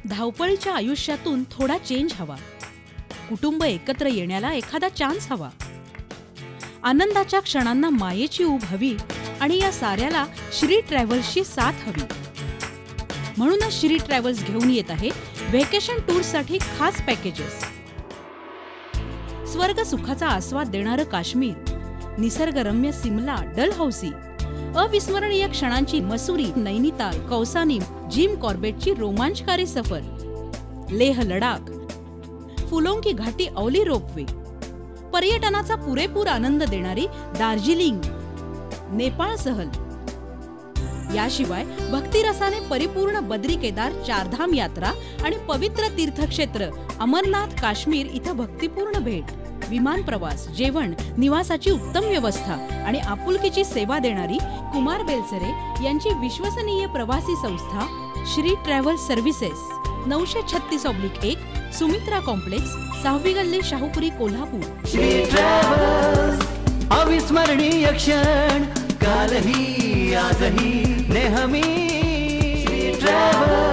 धावपळीच्या आयुष्यातून थोडा चेंज हवा, कुटुंब एकत्र येण्याला एखादा चान्स हवा, आनंदाच्या क्षणांना मायेची ऊब हवी आणि या साऱ्याला श्री ट्रॅव्हल्सची साथ हवी. म्हणूनच श्री ट्रॅव्हल्स घेऊन येत आहे व्हॅकेशन टूरसाठी खास पॅकेजेस. स्वर्ग सुखाचा आस्वाद देणारं काश्मीर, निसर्गरम्य सिमला, डलहौसी, अविस्मरणीय क्षणांची मसुरी, नैनिताल, कौसानी, जिम कॉर्बेटची रोमांचकारी सफर, लेह लडाख, फुलोंकी घाटी औली रोपवे, पर्यटनाचा पुरेपूर आनंद देणारी दार्जिलिंग, नेपाळ सहल, याशिवाय भक्तिरसाने परिपूर्ण बद्री केदार चारधाम यात्रा आणि पवित्र तीर्थक्षेत्र अमरनाथ काश्मीर इथं भक्तिपूर्ण भेट, विमान प्रवास, जेवण, निवासाची उत्तम व्यवस्था आणि आपुलकीची सेवा देणारी कुमार बेलसरे यांची विश्वसनीय प्रवासी संस्था Shri travels services, 936/1 Sumitra complex, 6वी गल्ली, शाहूपुरी, कोल्हापूर. श्री ट्रॅव्हल्स, अविस्मरणीय क्षण, कालही आजही नेहमी. श्री ट्रॅव्हल्स.